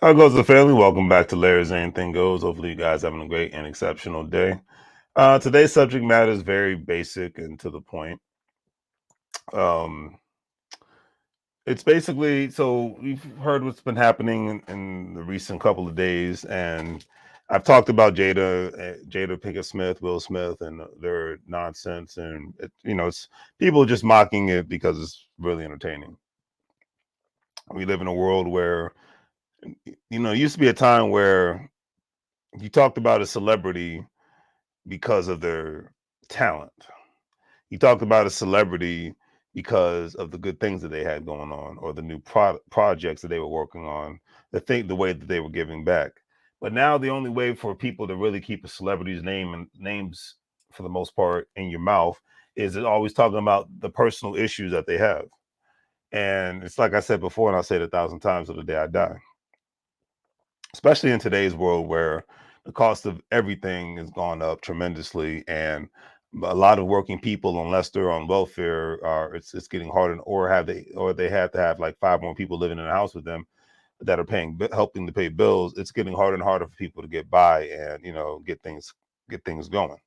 How goes the family? Welcome back to Larry's Anything Goes. Hopefully, you guys having a great and exceptional day. Today's subject matter is very basic and to the point. Um, it's basically so we've heard what's been happening in the recent couple of days, and I've talked about Jada Pinkett Smith, Will Smith, and their nonsense, and it's people just mocking it because it's really entertaining. We live in a world where it used to be a time where you talked about a celebrity because of their talent. He talked about a celebrity because of the good things that they had going on or the new projects that they were working on, the way that they were giving back. But now the only way for people to really keep a celebrity's name and names for the most part in your mouth is always talking about the personal issues that they have. And it's like I said before, and I'll say it 1,000 times till the day I die, especially in today's world where the cost of everything has gone up tremendously, and a lot of working people, unless they're on welfare, are it's getting harder, or they have to have like five more people living in a house with them that are helping to pay bills. It's getting harder and harder for people to get by and get things going.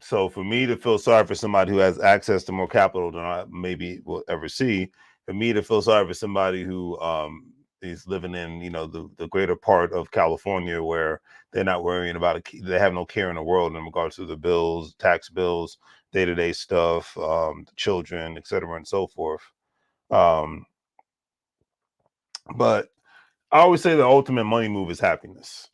So for me to feel sorry for somebody who has access to more capital than I maybe will ever see, for me to feel sorry for somebody who is living in the greater part of California where they're not worrying about it, they have no care in the world in regards to the bills, tax bills, day-to-day stuff, children, et cetera, and so forth. Um, but I always say the ultimate money move is happiness.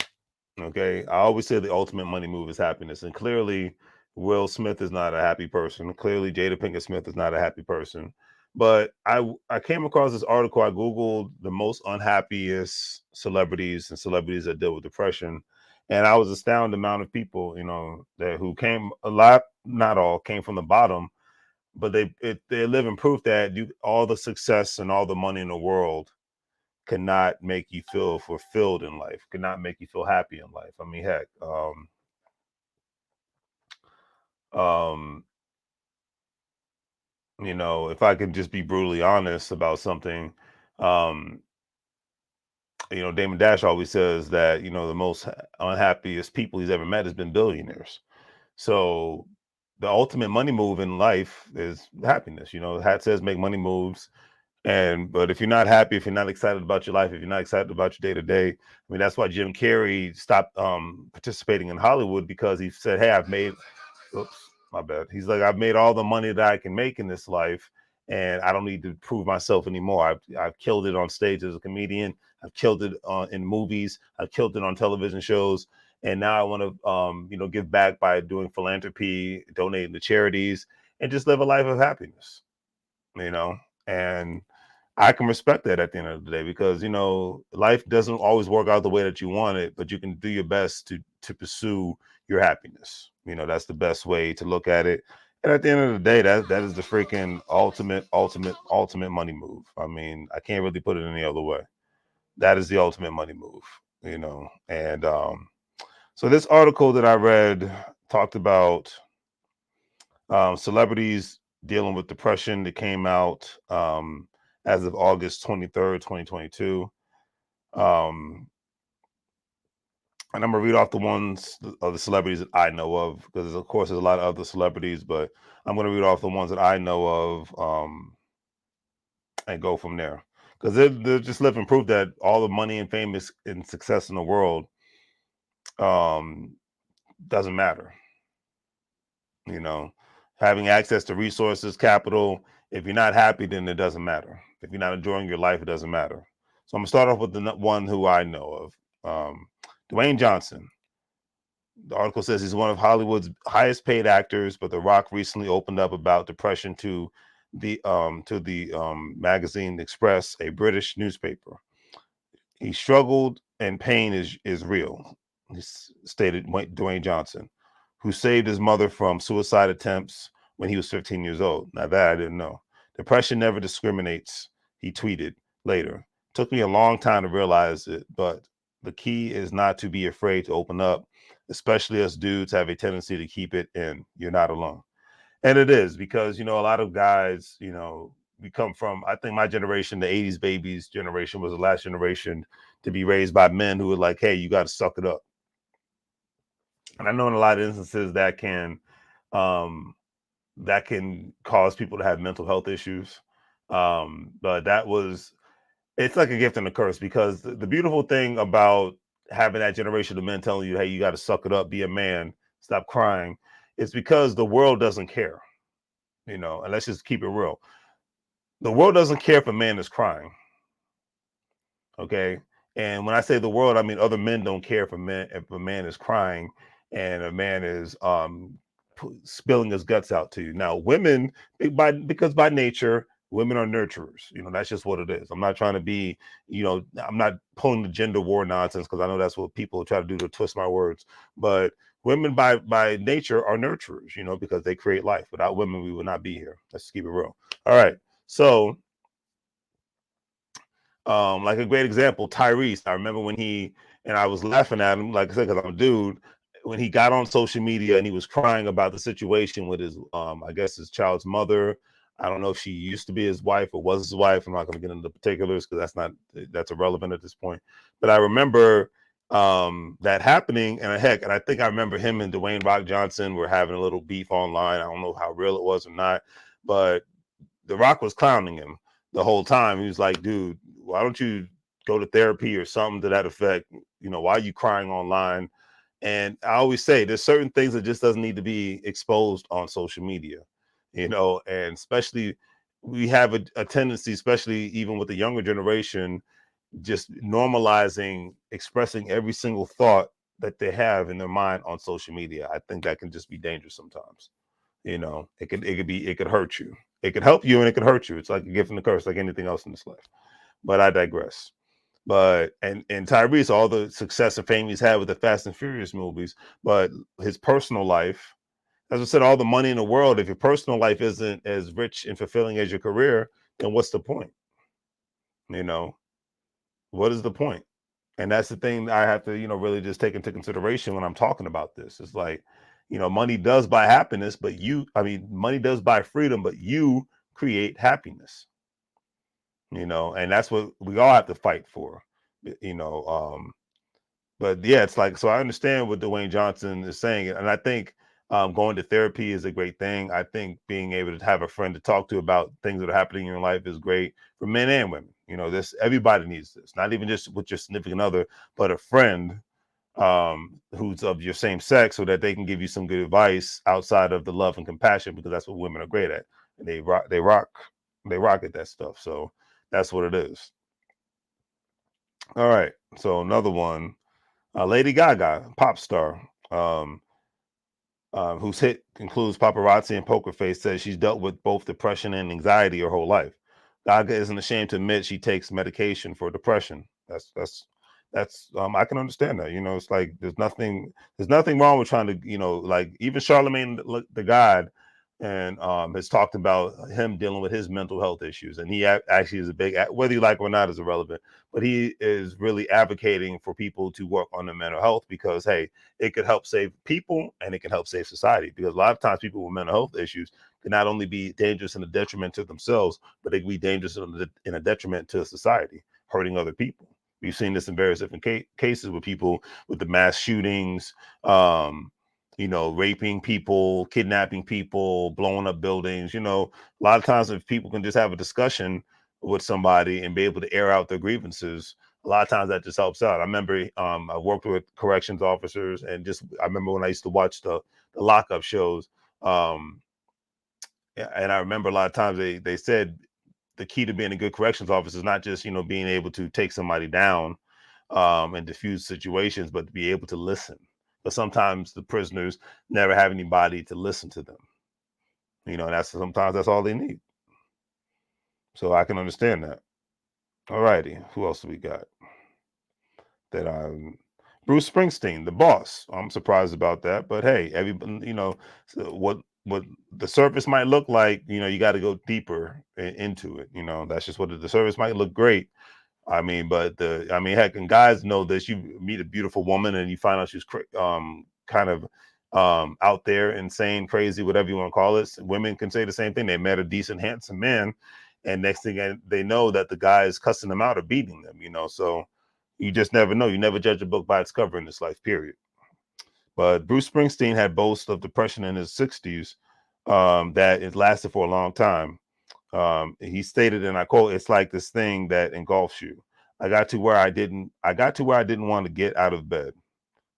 Okay. I always say the ultimate money move is happiness. And clearly, Will Smith is not a happy person. Clearly, Jada Pinkett Smith is not a happy person. But I came across this article. I Googled the most unhappiest celebrities and celebrities that deal with depression. And I was astounded amount of people, that who came a lot, not all came from the bottom, but they live in proof that all the success and all the money in the world cannot make you feel fulfilled in life, cannot make you feel happy in life. I mean, heck, um, if I can just be brutally honest about something, um, Damon Dash always says that, the most unhappiest people he's ever met has been billionaires. So the ultimate money move in life is happiness. Hat says make money moves. But if you're not happy, if you're not excited about your life, if you're not excited about your day to day, I mean, that's why Jim Carrey stopped participating in Hollywood, because he said, "Hey, oops, my bad." He's like, "I've made all the money that I can make in this life, and I don't need to prove myself anymore. I've killed it on stage as a comedian. I've killed it in movies. I've killed it on television shows, and now I want to, give back by doing philanthropy, donating to charities, and just live a life of happiness." You know, and I can respect that at the end of the day, because life doesn't always work out the way that you want it, but you can do your best to pursue your happiness. That's the best way to look at it. And at the end of the day, that is the freaking ultimate money move. I mean, I can't really put it any other way. That is the ultimate money move. And so this article that I read talked about celebrities dealing with depression that came out as of August 23rd, 2022. Um, and I'm gonna read off the ones of the celebrities that I know of, because of course there's a lot of other celebrities, but I'm gonna read off the ones that I know of, and go from there. Because they're just living proof that all the money and fame and success in the world um, doesn't matter. you know, Having access to resources, capital. If you're not happy, then it doesn't matter. If you're not enjoying your life, it doesn't matter. So I'm gonna start off with the one who I know of, Dwayne Johnson. The article says he's one of Hollywood's highest paid actors, but The Rock recently opened up about depression to the magazine Express, a British newspaper. He struggled, and pain is real, he stated Dwayne Johnson, who saved his mother from suicide attempts when he was 15 years old. Now that I didn't know. Depression never discriminates, he tweeted later. Took me a long time to realize it, but the key is not to be afraid to open up, especially us dudes have a tendency to keep it in. You're not alone. And it is, because a lot of guys, we come from, I think my generation, the 80s babies generation, was the last generation to be raised by men who were like, hey, you got to suck it up. And I know in a lot of instances um, that can cause people to have mental health issues. But it's like a gift and a curse, because the beautiful thing about having that generation of men telling you, hey, you got to suck it up, be a man, stop crying, it's because the world doesn't care, and let's just keep it real. The world doesn't care if a man is crying. Okay. And when I say the world, I mean other men don't care if a man is crying and a man is spilling his guts out to you. Now, women, because by nature, women are nurturers. That's just what it is. I'm not trying to be, I'm not pulling the gender war nonsense, because I know that's what people try to do to twist my words. But women by nature are nurturers, because they create life. Without women, we would not be here. Let's keep it real. All right. So like a great example, Tyrese. I remember when and I was laughing at him, like I said, because I'm a dude, when he got on social media and he was crying about the situation with his, I guess his child's mother. I don't know if she used to be his wife or was his wife. I'm not going to get into the particulars because that's irrelevant at this point. But I remember that happening, and I think I remember him and Dwayne Rock Johnson were having a little beef online. I don't know how real it was or not, but The Rock was clowning him the whole time. He was like, dude, why don't you go to therapy or something to that effect? Why are you crying online? And I always say there's certain things that just doesn't need to be exposed on social media, and especially we have a tendency, especially even with the younger generation, just normalizing expressing every single thought that they have in their mind on social media. I think that can just be dangerous sometimes. It could hurt you. It could help you and it could hurt you. It's like a gift and a curse, like anything else in this life. But I digress. But and Tyrese, all the success and fame he's had with the Fast and Furious movies, but his personal life, as I said, all the money in the world, if your personal life isn't as rich and fulfilling as your career, then what's the point? You know, what is the point? And that's the thing I have to, really just take into consideration when I'm talking about this. It's like, money does buy happiness, but money does buy freedom, but you create happiness, and that's what we all have to fight for, you know. But yeah, it's like, so I understand what Dwayne Johnson is saying. And I think going to therapy is a great thing. I think being able to have a friend to talk to about things that are happening in your life is great for men and women. Everybody needs this, not even just with your significant other, but a friend who's of your same sex, so that they can give you some good advice outside of the love and compassion, because that's what women are great at. And they rock at that stuff. So that's what it is. All right. So another one, Lady Gaga, pop star, whose hit includes Paparazzi and Poker Face, says she's dealt with both depression and anxiety her whole life. Gaga isn't ashamed to admit she takes medication for depression. That's I can understand that. It's like there's nothing wrong with trying to, like even Charlemagne the God, and has talked about him dealing with his mental health issues, and he actually is a big, whether you like it or not is irrelevant, but he is really advocating for people to work on their mental health, because hey, it could help save people and it can help save society, because a lot of times people with mental health issues can not only be dangerous and a detriment to themselves, but they can be dangerous and a detriment to society, hurting other people. We've seen this in various different cases with people with the mass shootings, raping people, kidnapping people, blowing up buildings. A lot of times if people can just have a discussion with somebody and be able to air out their grievances, a lot of times that just helps out. I remember I worked with corrections officers, and I remember when I used to watch the lockup shows. And I remember a lot of times they said the key to being a good corrections officer is not just, being able to take somebody down and diffuse situations, but to be able to listen. But sometimes the prisoners never have anybody to listen to them. Sometimes that's all they need. So I can understand that. All righty. Who else do we got? That Bruce Springsteen, the boss. I'm surprised about that, but hey, everybody, so what the surface might look like, you got to go deeper into it. That's just what the surface might look great. Heck, and guys know this. You meet a beautiful woman and you find out she's kind of out there, insane, crazy, whatever you want to call it. Women can say the same thing. They met a decent, handsome man, and next thing they know that the guy is cussing them out or beating them, so you just never know. You never judge a book by its cover in this life, period. But Bruce Springsteen had boasts of depression in his 60s, that it lasted for a long time. He stated, and I quote, "It's like this thing that engulfs you. I got to where I didn't want to get out of bed."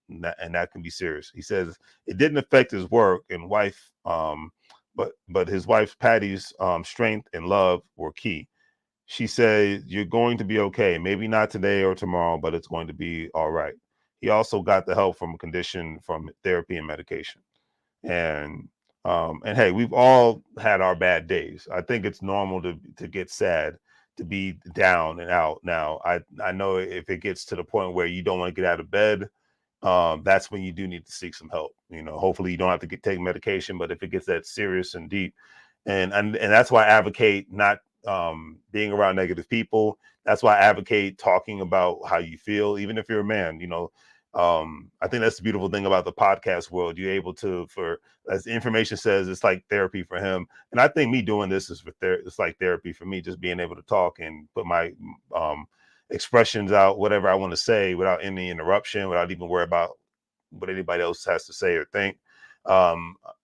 And that can be serious. He says it didn't affect his work and wife, but his wife Patty's strength and love were key. She said, "You're going to be okay. Maybe not today or tomorrow, but it's going to be all right." He also got the help from a condition from therapy and medication. And hey, we've all had our bad days. I think it's normal to get sad, to be down and out. Now, I know if it gets to the point where you don't want to get out of bed, that's when you do need to seek some help. Hopefully you don't have to take medication, but if it gets that serious and deep, and that's why I advocate not being around negative people. That's why I advocate talking about how you feel, even if you're a man. I think that's the beautiful thing about the podcast world. You're able to, for as the information says, it's like therapy for him. And I think me doing this is it's like therapy for me, just being able to talk and put my expressions out, whatever I want to say, without any interruption, without even worry about what anybody else has to say or think.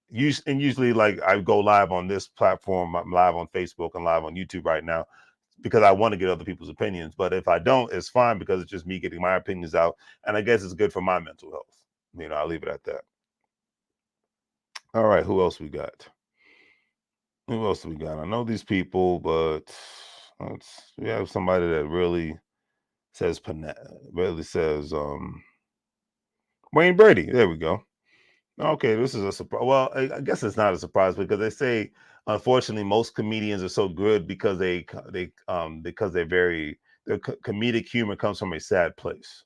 Usually, like, I go live on this platform. I'm live on Facebook and live on YouTube right now because I want to get other people's opinions. But if I don't, it's fine, because it's just me getting my opinions out. And I guess it's good for my mental health. I'll leave it at that. All right. Who else we got? I know these people, but we have somebody that really says Wayne Brady. There we go. Okay, this is a surprise. Well, I guess it's not a surprise, because they say, unfortunately, most comedians are so good because because their comedic humor comes from a sad place.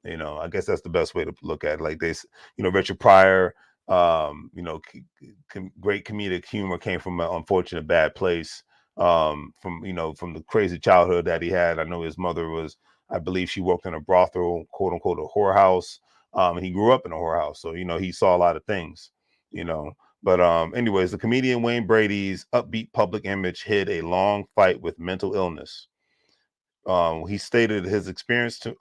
I guess that's the best way to look at it. Like Richard Pryor, great comedic humor came from an unfortunate bad place. From the crazy childhood that he had. I know his mother I believe she worked in a brothel, quote unquote, a whorehouse. And he grew up in a whorehouse, so he saw a lot of things. You know, but anyways, the comedian Wayne Brady's upbeat public image hid a long fight with mental illness. He stated his experience to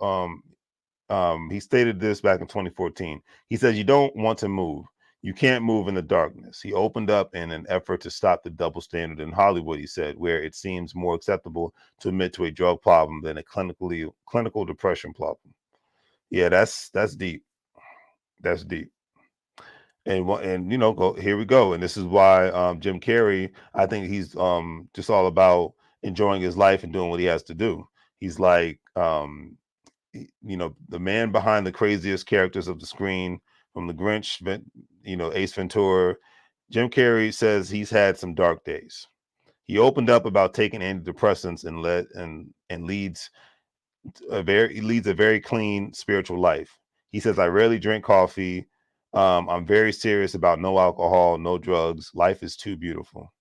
he stated this back in 2014. He says, "You don't want to move. You can't move in the darkness." He opened up in an effort to stop the double standard in Hollywood, he said, where it seems more acceptable to admit to a drug problem than a clinical depression problem. Yeah, that's deep. That's deep. And here we go. And this is why Jim Carrey, I think he's just all about enjoying his life and doing what he has to do. He's like, the man behind the craziest characters of the screen, from the Grinch, Ace Ventura. Jim Carrey says he's had some dark days. He opened up about taking antidepressants and leads a very clean spiritual life. He says, "I rarely drink coffee. I'm very serious about no alcohol, no drugs. Life is too beautiful."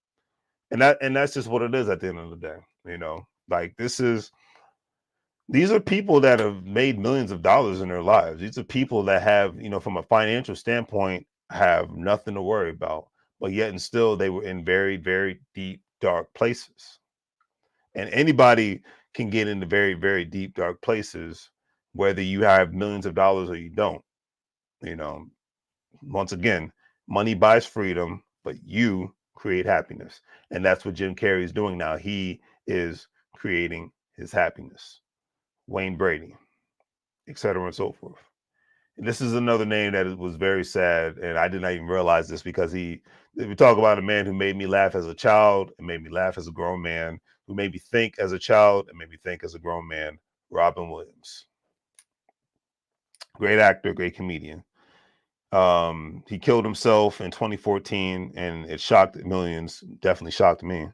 And that's just what it is at the end of the day. Like, these are people that have made millions of dollars in their lives. These are people that have, from a financial standpoint, have nothing to worry about. But yet and still, they were in very, very deep, dark places. And anybody can get into very, very deep, dark places, whether you have millions of dollars or you don't. You know, Once again, money buys freedom, but you create happiness. And that's what Jim Carrey is doing now. He is creating his happiness. Wayne Brady, etc., and so forth. And this is another name that was very sad, and I did not even realize this, because we talk about a man who made me laugh as a child and made me laugh as a grown man, who made me think as a child and made me think as a grown man. Robin Williams, great actor, great comedian. He killed himself in 2014, and it shocked millions. Definitely shocked me.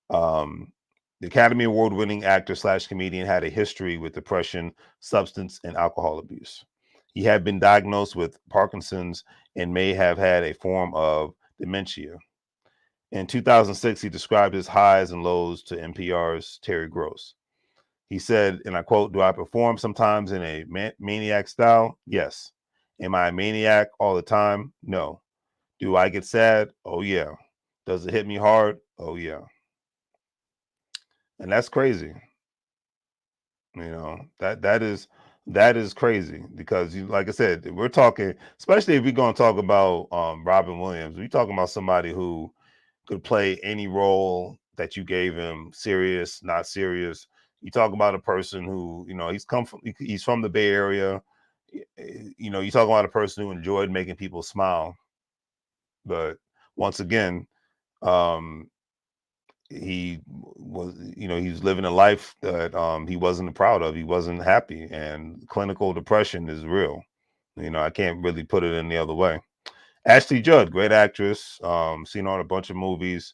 Um, the Academy Award winning actor slash comedian had a history with depression, substance, and alcohol abuse. He had been diagnosed with Parkinson's and may have had a form of dementia. In 2006, he described his highs and lows to NPR's Terry Gross. He said, and I quote, "Do I perform sometimes in a maniac style? Yes. Am I a maniac all the time? No. Do I get sad? Oh, yeah. Does it hit me hard? Oh, yeah." And that's crazy. That is crazy because you, like I said, we're talking, especially if we're going to talk about Robin Williams. We're talking about somebody who could play any role that you gave him, serious, not serious. You talk about a person who, he's from the Bay Area. You talk about a person who enjoyed making people smile. But once again, um, he was living a life that he wasn't proud of. He wasn't happy, and clinical depression is real. I can't really put it any other way. Ashley Judd, great actress, seen her on a bunch of movies.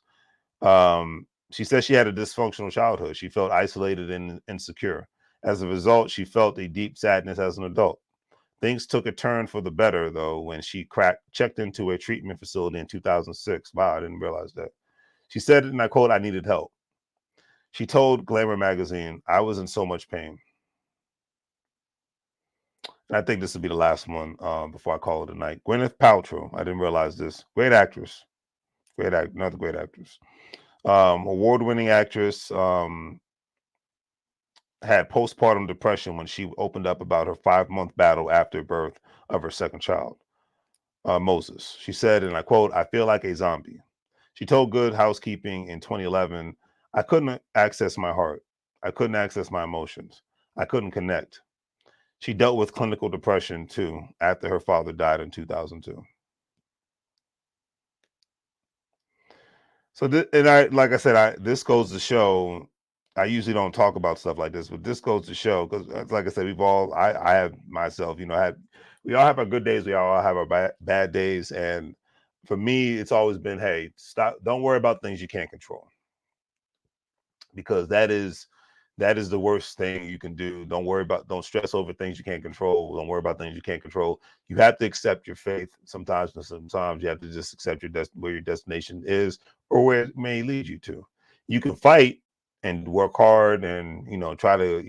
She said she had a dysfunctional childhood. She felt isolated and insecure. As a result, she felt a deep sadness as an adult. Things took a turn for the better, though, when she checked into a treatment facility in 2006. Wow, I didn't realize that. She said, and I quote, "I needed help." She told Glamour magazine, "I was in so much pain." And I think this will be the last one before I call it a night. Gwyneth Paltrow. I didn't realize this. Great actress. Another great actress. Award-winning actress. Had postpartum depression when she opened up about her 5-month battle after birth of her second child, Moses. She said, and I quote, "I feel like a zombie." She told Good Housekeeping in 2011, "I couldn't access my heart. I couldn't access my emotions. I couldn't connect." She dealt with clinical depression too after her father died in 2002. So, like I said, this goes to show. I usually don't talk about stuff like this, but this goes to show because, like I said, I have myself, we all have our good days, we all have our bad days, and for me, it's always been, hey, stop, don't worry about things you can't control, because that is the worst thing you can do. Don't stress over things you can't control. Don't worry about things you can't control. You have to accept your faith sometimes, and sometimes you have to just accept where your destination is or where it may lead you to. You can fight and work hard and try to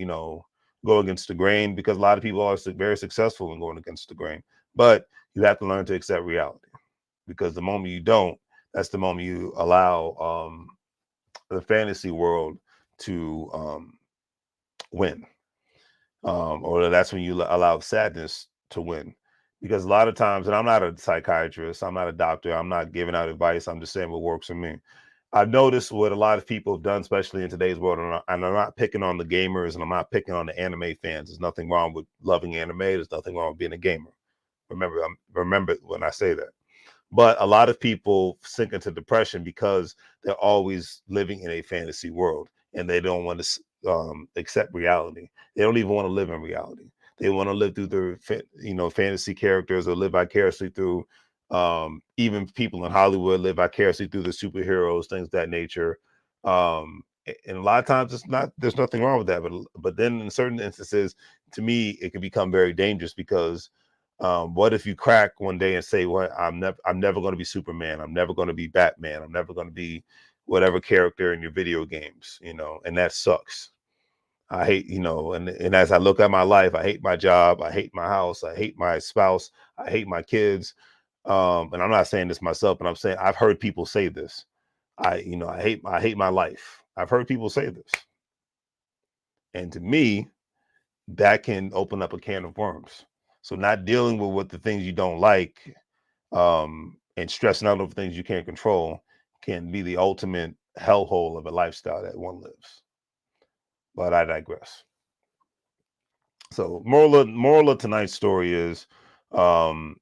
go against the grain, because a lot of people are very successful in going against the grain. But you have to learn to accept reality, because the moment you don't, that's the moment you allow the fantasy world to win, or that's when you allow sadness to win. Because a lot of times, and I'm not a psychiatrist, I'm not a doctor, I'm not giving out advice, I'm just saying what works for me. I've noticed what a lot of people have done, especially in today's world, and I'm not picking on the gamers and I'm not picking on the anime fans. There's nothing wrong with loving anime. There's nothing wrong with being a gamer. Remember when I say that. But a lot of people sink into depression because they're always living in a fantasy world and they don't want to accept reality. They don't even want to live in reality. They want to live through their fantasy characters, or live vicariously through even people in Hollywood live vicariously through the superheroes, things of that nature. And a lot of times there's nothing wrong with that, but then in certain instances, to me, it can become very dangerous, because what if you crack one day and say, "Well, I'm never going to be Superman. I'm never going to be Batman. I'm never going to be whatever character in your video games," and that sucks. I hate, and as I look at my life, I hate my job, I hate my house, I hate my spouse, I hate my kids. And I'm not saying this myself, but I'm saying I've heard people say this. I hate my life. I've heard people say this, and to me, that can open up a can of worms. So not dealing with what the things you don't like, and stressing out over things you can't control, can be the ultimate hellhole of a lifestyle that one lives. But I digress. So moral of tonight's story is, um,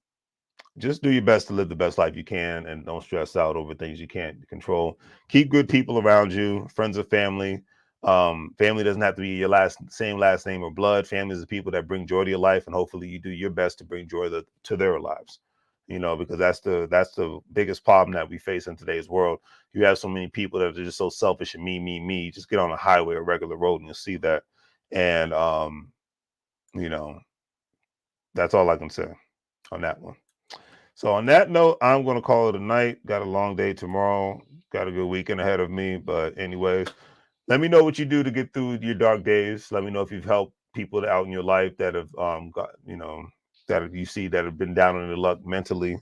just do your best to live the best life you can, and don't stress out over things you can't control. Keep good people around you, friends or family. Family doesn't have to be your same last name or blood. Family is the people that bring joy to your life, and hopefully you do your best to bring joy to their lives. Because that's the biggest problem that we face in today's world. You have so many people that are just so selfish and me, me, me. Just get on a highway or regular road and you'll see that. And you know, that's all I can say on that one. So on that note, I'm going to call it a night. Got a long day tomorrow. Got a good weekend ahead of me. But anyways, let me know what you do to get through your dark days. Let me know if you've helped people out in your life that have got that you see that have been down in the luck mentally,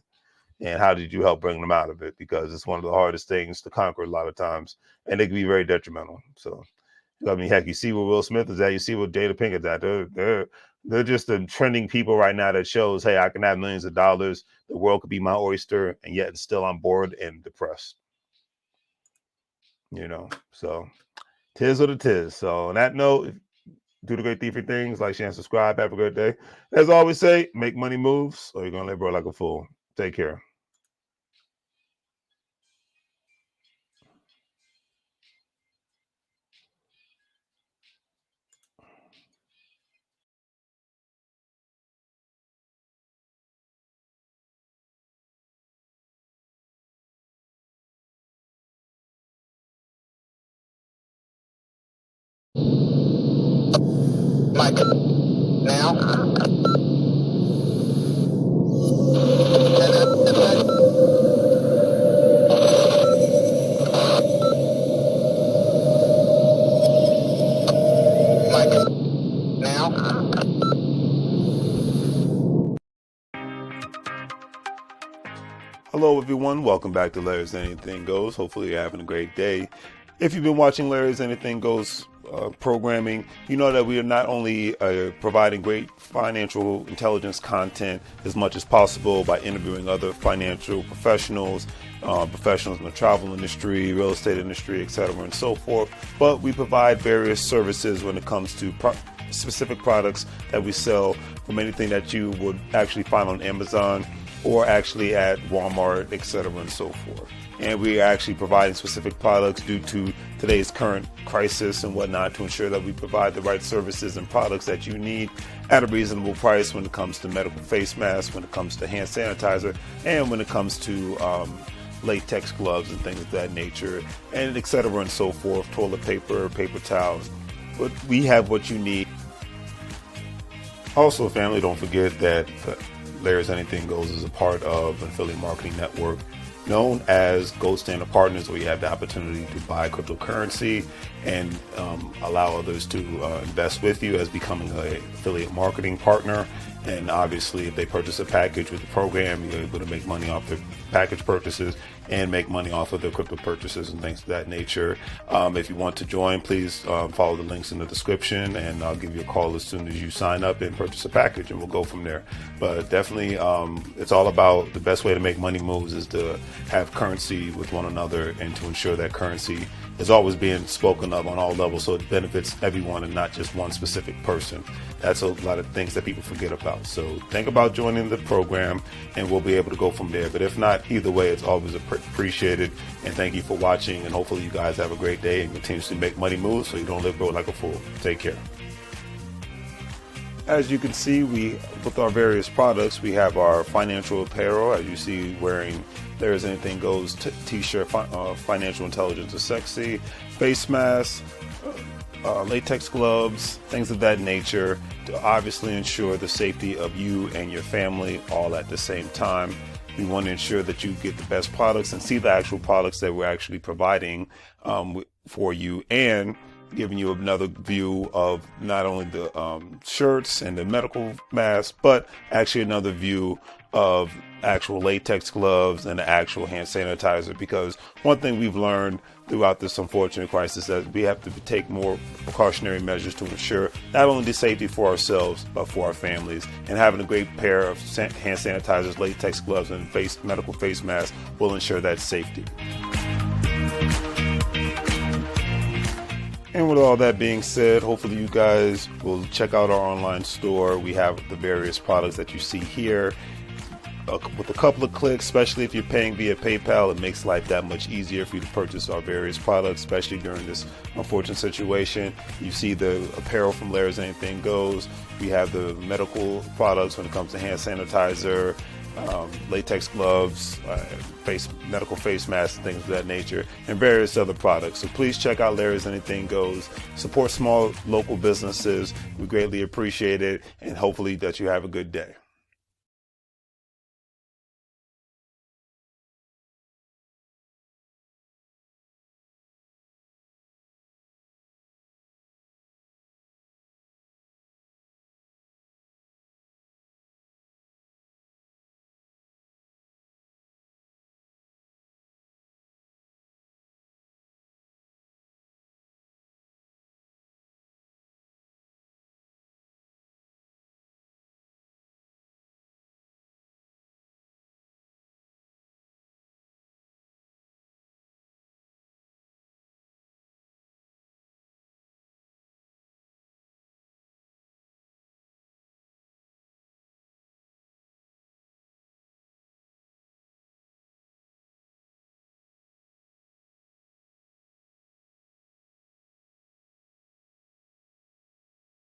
and how did you help bring them out of it? Because it's one of the hardest things to conquer a lot of times, and it can be very detrimental. So I mean, heck, you see what Will Smith is at, you see what Jada Pinkett's at. They're just the trending people right now that shows, hey, I can have millions of dollars. The world could be my oyster, and yet still I'm bored and depressed. So tis what it is. So on that note, do the great thiefy things, like, share, and subscribe. Have a great day. As I always say, make money moves, or you're gonna live broke like a fool. Take care. Mike, now. Mike, now. Hello, everyone. Welcome back to Larry's Anything Goes. Hopefully, you're having a great day. If you've been watching Larry's Anything Goes programming, you know that we are not only providing great financial intelligence content as much as possible by interviewing other financial professionals, professionals in the travel industry, real estate industry, etc., and so forth, but we provide various services when it comes to specific products that we sell, from anything that you would actually find on Amazon or actually at Walmart, etc., and so forth. And we are actually providing specific products due to today's current crisis and whatnot, to ensure that we provide the right services and products that you need at a reasonable price when it comes to medical face masks, when it comes to hand sanitizer, and when it comes to latex gloves and things of that nature, and etc., and so forth, toilet paper, paper towels. But we have what you need. Also, family, don't forget that Larry's Anything Goes is a part of an affiliate marketing network known as Gold Standard Partners, where you have the opportunity to buy cryptocurrency and allow others to invest with you as becoming an affiliate marketing partner. And obviously, if they purchase a package with the program, you're able to make money off their package purchases and make money off of their crypto purchases and things of that nature. If you want to join, please follow the links in the description, and I'll give you a call as soon as you sign up and purchase a package, and we'll go from there. But definitely, it's all about the best way to make money moves is to have currency with one another, and to ensure that currency is always being spoken of on all levels, so it benefits everyone and not just one specific person. That's a lot of things that people forget about. So think about joining the program, and we'll be able to go from there. But if not, either way, it's always appreciated. And thank you for watching, and hopefully you guys have a great day and continuously make money moves so you don't live broke like a fool. Take care. As you can see, with our various products, we have our financial apparel, as you see, wearing There's Anything Goes t-shirt, Financial Intelligence is Sexy, face masks, latex gloves, things of that nature, to obviously ensure the safety of you and your family all at the same time. We want to ensure that you get the best products and see the actual products that we're actually providing for you, and giving you another view of not only the shirts and the medical masks, but actually another view of actual latex gloves and the actual hand sanitizer. Because one thing we've learned throughout this unfortunate crisis is that we have to take more precautionary measures to ensure not only the safety for ourselves, but for our families. And having a great pair of hand sanitizers, latex gloves, and medical face masks will ensure that safety. And with all that being said, hopefully you guys will check out our online store. We have the various products that you see here. With a couple of clicks, especially if you're paying via PayPal, it makes life that much easier for you to purchase our various products, especially during this unfortunate situation. You see the apparel from Larry's Anything Goes. We have the medical products when it comes to hand sanitizer, latex gloves, medical face masks, and things of that nature, and various other products. So please check out Larry's Anything Goes. Support small local businesses. We greatly appreciate it, and hopefully that you have a good day.